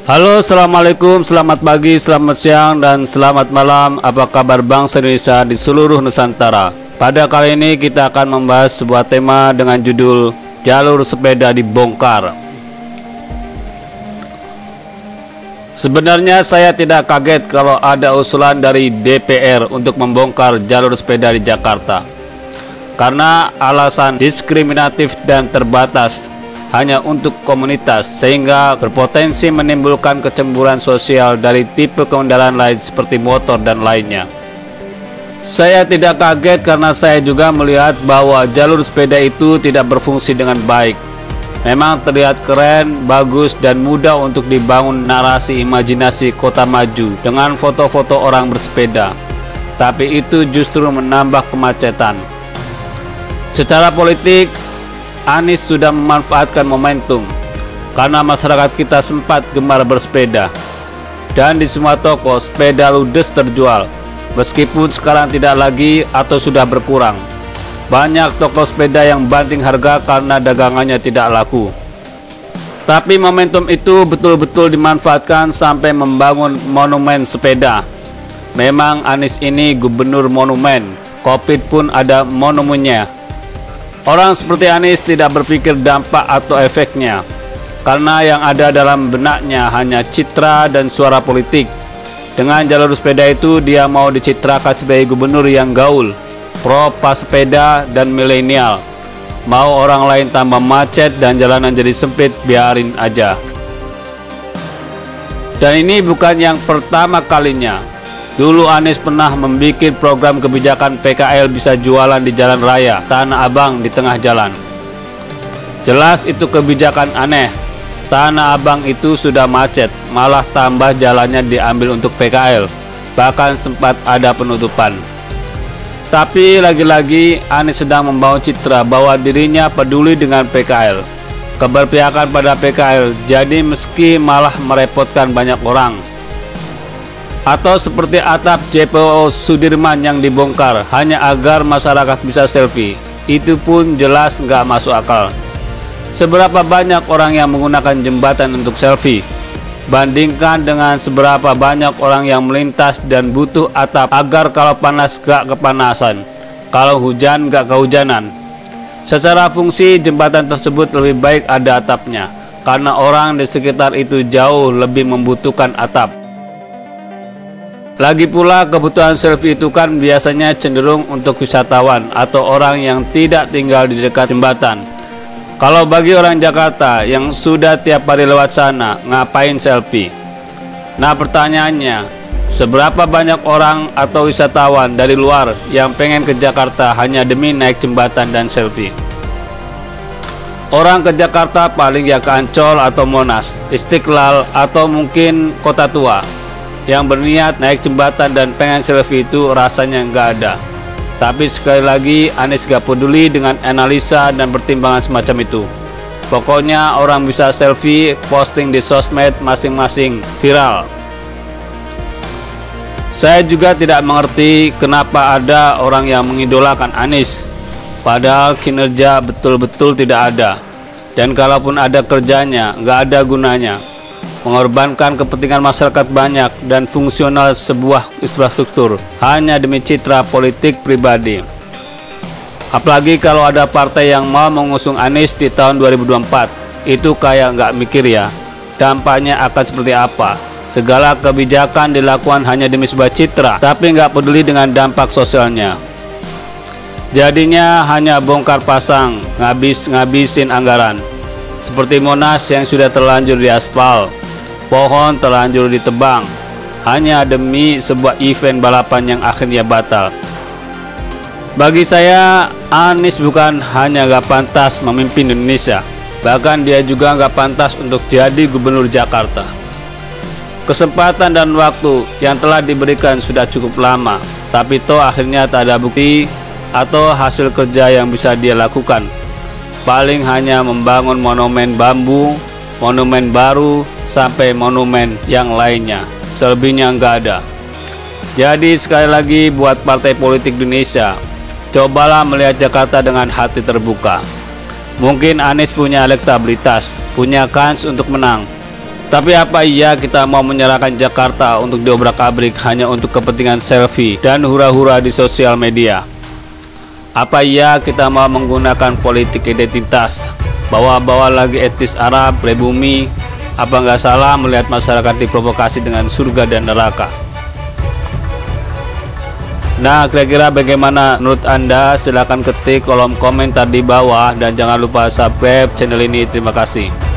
Halo, assalamualaikum, selamat pagi, selamat siang, dan selamat malam. Apa kabar bangsa Indonesia di seluruh Nusantara? Pada kali ini kita akan membahas sebuah tema dengan judul jalur sepeda dibongkar. Sebenarnya saya tidak kaget kalau ada usulan dari DPR untuk membongkar jalur sepeda di Jakarta, karena alasan diskriminatif dan terbatas hanya untuk komunitas, sehingga berpotensi menimbulkan kecemburuan sosial dari tipe kendaraan lain seperti motor dan lainnya. Saya tidak kaget karena saya juga melihat bahwa jalur sepeda itu tidak berfungsi dengan baik. Memang terlihat keren, bagus, dan mudah untuk dibangun narasi imajinasi kota maju dengan foto-foto orang bersepeda, tapi itu justru menambah kemacetan. Secara politik, Anies sudah memanfaatkan momentum karena masyarakat kita sempat gemar bersepeda, dan di semua toko sepeda ludes terjual, meskipun sekarang tidak lagi atau sudah berkurang. Banyak toko sepeda yang banting harga karena dagangannya tidak laku. Tapi momentum itu betul-betul dimanfaatkan sampai membangun monumen sepeda. Memang Anies ini gubernur monumen, Covid pun ada monumennya. Orang seperti Anies tidak berpikir dampak atau efeknya, karena yang ada dalam benaknya hanya citra dan suara politik. Dengan jalur sepeda itu dia mau dicitrakan sebagai gubernur yang gaul, pro pesepeda dan milenial. Mau orang lain tambah macet dan jalanan jadi sempit, biarin aja. Dan ini bukan yang pertama kalinya. Dulu Anies pernah membuat program kebijakan PKL bisa jualan di jalan raya Tanah Abang di tengah jalan. Jelas itu kebijakan aneh. Tanah Abang itu sudah macet, malah tambah jalannya diambil untuk PKL. Bahkan sempat ada penutupan. Tapi lagi-lagi Anies sedang membangun citra bahwa dirinya peduli dengan PKL, keberpihakan pada PKL, jadi meski malah merepotkan banyak orang. Atau seperti atap JPO Sudirman yang dibongkar hanya agar masyarakat bisa selfie. Itu pun jelas nggak masuk akal. Seberapa banyak orang yang menggunakan jembatan untuk selfie? Bandingkan dengan seberapa banyak orang yang melintas dan butuh atap agar kalau panas gak kepanasan, kalau hujan gak kehujanan. Secara fungsi jembatan tersebut lebih baik ada atapnya, karena orang di sekitar itu jauh lebih membutuhkan atap. Lagi pula kebutuhan selfie itu kan biasanya cenderung untuk wisatawan atau orang yang tidak tinggal di dekat jembatan. Kalau bagi orang Jakarta yang sudah tiap hari lewat sana, ngapain selfie? Nah pertanyaannya, seberapa banyak orang atau wisatawan dari luar yang pengen ke Jakarta hanya demi naik jembatan dan selfie? Orang ke Jakarta paling ya ke Ancol atau Monas, Istiqlal atau mungkin Kota Tua. Yang berniat naik jembatan dan pengen selfie itu rasanya nggak ada. Tapi sekali lagi Anies gak peduli dengan analisa dan pertimbangan semacam itu. Pokoknya orang bisa selfie, posting di sosmed masing-masing, viral. Saya juga tidak mengerti kenapa ada orang yang mengidolakan Anies, padahal kinerja betul-betul tidak ada. Dan kalaupun ada kerjanya, nggak ada gunanya. Mengorbankan kepentingan masyarakat banyak dan fungsional sebuah infrastruktur hanya demi citra politik pribadi. Apalagi kalau ada partai yang mau mengusung Anies di tahun 2024, itu kayak nggak mikir ya, dampaknya akan seperti apa. Segala kebijakan dilakukan hanya demi sebuah citra, tapi nggak peduli dengan dampak sosialnya. Jadinya hanya bongkar pasang, ngabisin anggaran. Seperti Monas yang sudah terlanjur diaspal, pohon terlanjur ditebang, hanya demi sebuah event balapan yang akhirnya batal. Bagi saya, Anies bukan hanya gak pantas memimpin Indonesia, bahkan dia juga gak pantas untuk jadi gubernur Jakarta. Kesempatan dan waktu yang telah diberikan sudah cukup lama, tapi toh akhirnya tak ada bukti atau hasil kerja yang bisa dia lakukan. Paling hanya membangun monumen bambu, monumen baru, sampai monumen yang lainnya. Selebihnya nggak ada. Jadi sekali lagi buat partai politik Indonesia, cobalah melihat Jakarta dengan hati terbuka. Mungkin Anies punya elektabilitas, punya kans untuk menang, Tapi apa iya kita mau menyerahkan Jakarta untuk diobrak-abrik hanya untuk kepentingan selfie dan hura-hura di sosial media? Apa iya kita mau menggunakan politik identitas, bawa-bawa lagi etnis Arab, pribumi? Apa nggak salah melihat masyarakat diprovokasi dengan surga dan neraka? Nah, kira-kira bagaimana menurut Anda? Silahkan ketik kolom komentar di bawah dan jangan lupa subscribe channel ini. Terima kasih.